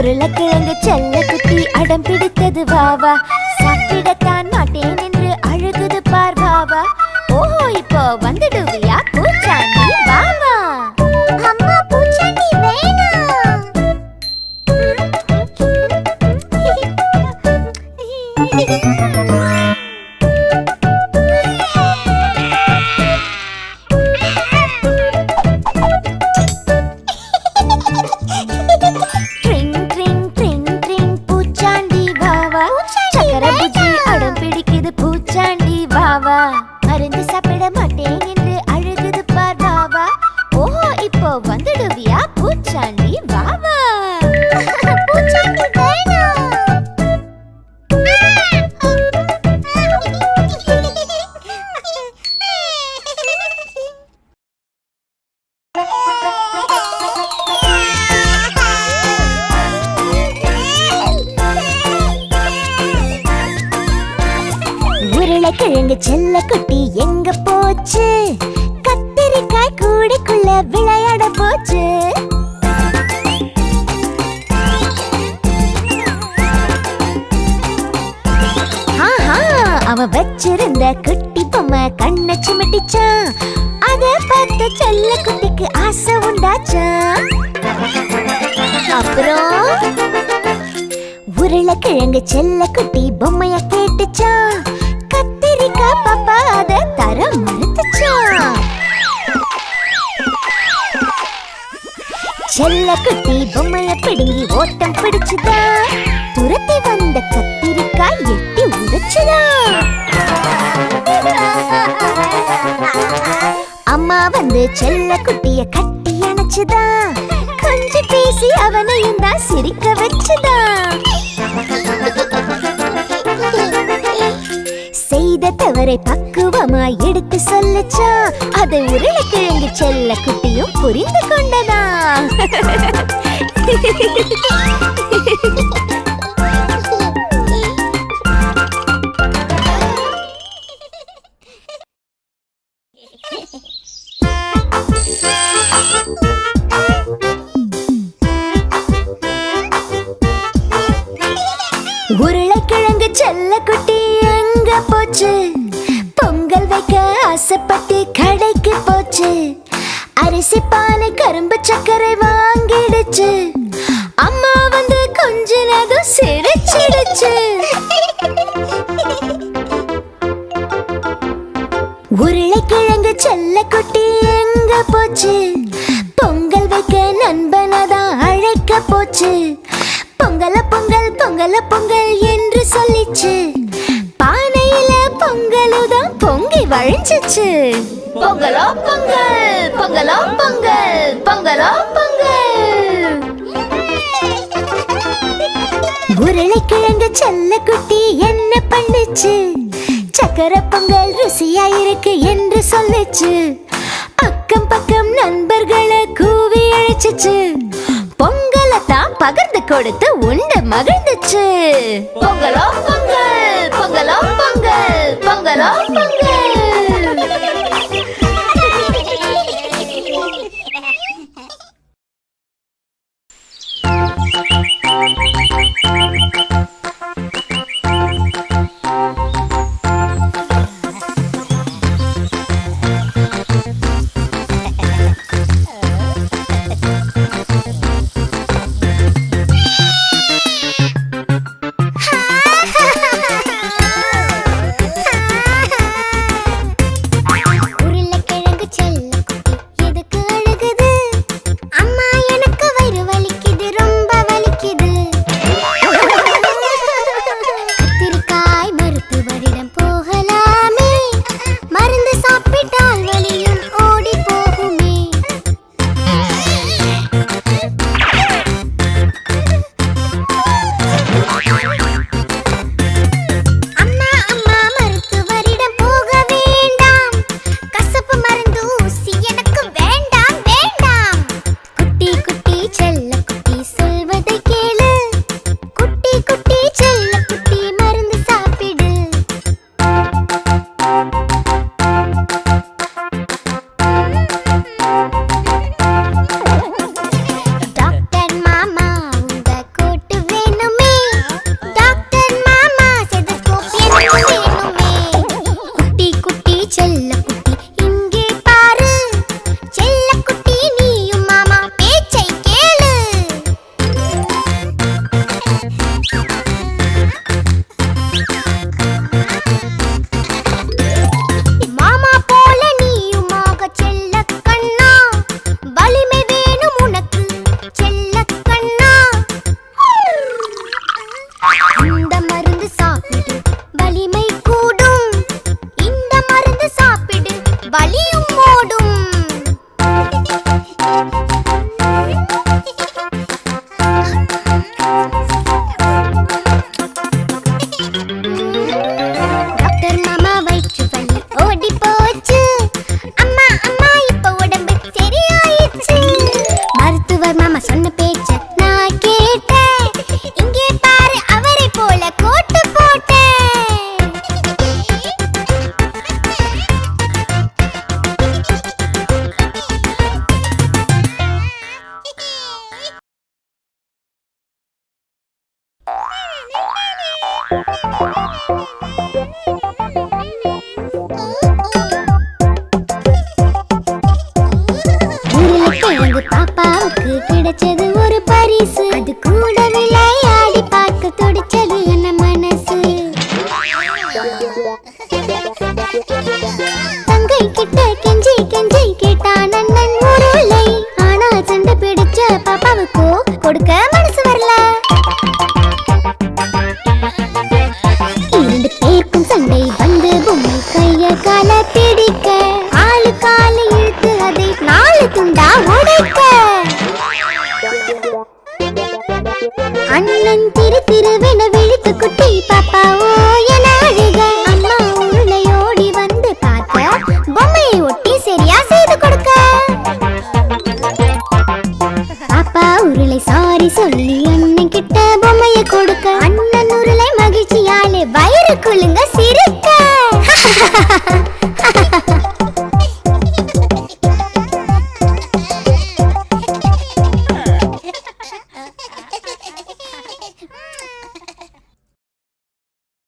உருளைக்கிழங்கு செல்ல குட்டி அடம் பிடித்தது வாவா, சாப்பிடத்தான் மாட்டேன் என்று அழுகுது பார் வாவா. ஓஹோ, இப்போ வந்துடுவியா பூச்சாண்டி வாவா? அம்மா பூச்சாண்டி வேணாம். ட்ரிங் ட்ரிங் ட்ரிங் ட்ரிங் பூச்சாண்டி வாவா, சக்கர புஜி அடம் பிடிக்குது பூச்சாண்டி வாவா. மருந்து சாப்பிட மாட்டேன் என்று அழுகுது பார் வாவா. ஓஹோ, இப்போ வந்துடுவியா பூச்சாண்டி வாவா? பூச்சாண்டி வேணாம். உருளைக்கிழங்கு செல்ல குட்டி எங்க போச்சு? கத்திரிக்காய் கூடைக்குள்ள விளையாட போச்சு. ஆஹா, அவன் வச்சிருந்த குட்டி பொம்மை கண்ணை சிமிட்டிச்சான். அத பார்த்த செல்ல குட்டிக்கு ஆசை உண்டாச்சான். அப்புறம் உருளைக்கிழங்கு செல்ல குட்டி பொம்மைய கேட்டுச்சான். கத்திரிக்காய் பாப்பா அத தர மறுத்துச்சான். செல்ல குட்டி பொம்மைய பிடுங்கி ஓட்டம் பிடிச்சுதான். துரத்தி வந்த கத்திரிக்காய் எட்டி உடைச்சுதான். அம்மா வந்து செல்ல குட்டிய கட்டி அணைச்சுதான். கொஞ்சம் பேசி அவனையும் தான் சிரிக்க வச்சுதான். செய்த தவறை பக்குவமாய் எடுத்து சொல்லுச்சா. அதை உருளைக்கிழங்கு செல்ல குட்டியும் புரிந்து கொண்டதா. உருளைக்கிழங்கு செல்ல குட்டி எங்க போச்சு? பொங்கல் வைக்க ஆசைப்பட்டு கடைக்கு போச்சு. அரிசி பானை கரும்பு சர்க்கரை வாங்கிடுச்சு. அம்மா வந்து கொஞ்சம் சிரிச்சிடுச்சு. உருளைக்கிழங்கு செல்ல குட்டி எங்க போச்சு? பொங்கல் வைக்க நண்பனதான் அழைக்க போச்சு. பொங்கல பொங்கல் பொங்கல பொங்கல் என்று சொல்லிச்சு. பானையில பொங்கலுதான் பொங்கி வழிஞ்சிச்சு. பொங்கலோ பொங்கல் பொங்கலோ பொங்கல் பொங்கலோ பொங்கல். உருளைக்கிழங்கு செல்ல குட்டி என்ன பண்ணுச்சு? சக்கரை பொங்கல் ருசியா இருக்கு என்று சொல்லுச்சு. அக்கம் பக்கம் நண்பர்களை கூவி அழைச்சிச்சு. பொங்கலத்தான் பகிர்ந்து கொடுத்து உண்டு மகிழ்ந்துச்சு. பொங்கலோ பொங்கல் பொங்கலோ பொங்கல் பொங்கலோ பொங்கல். இந்த மருந்து சாப்பிடு வலிமை கூடும், இந்த மருந்து சாப்பிடு வலியும் ஓடும். டாக்டர் மாமா வயிற்று வலி ஓடி போச்சு, அம்மா அம்மா இப்ப உடம்பு சரியாயிடுச்சு. மருத்துவர் மாமா சொன்ன பேச்ச நான் கேட்டேன், இங்கே பாரு அவரை போல கோட்டு போட்டேன். உருளைக்கிழங்கு பாப்பாவுக்கு கிடைச்சது ஒரு பரிசு, அது கூட விளையாடி பார்க்க துடிச்சது என்ன மனசு. தங்கை கிட்ட கெஞ்சி கெஞ்சி கேட்டான் அண்ணன் உருளை, ஆனா சண்டை பிடிச்ச பாப்பாவுக்கோ கொடுக்க மனசு வரல. இரண்டு பேருக்கும் சண்டை வந்து பொம்மை கைய கால பிடிக்க, ஆளு கால இழுத்து அதை 4 துண்டா உடைக்க. அண்ணன் திரு திருவென விழித்து குட்டி பாப்பாவோ என அழுக, அம்மா உருளையோடி வந்து பார்க்க பொம்மையை ஒட்டி சரியா செய்து கொடுக்க. பாப்பா உருளை சாரி சொல்லி அண்ணன் கிட்ட பொம்மையை கொடுக்க, அண்ணன் உருளை மகிழ்ச்சியாலே வயிறு குலுங்க சிரிக்க.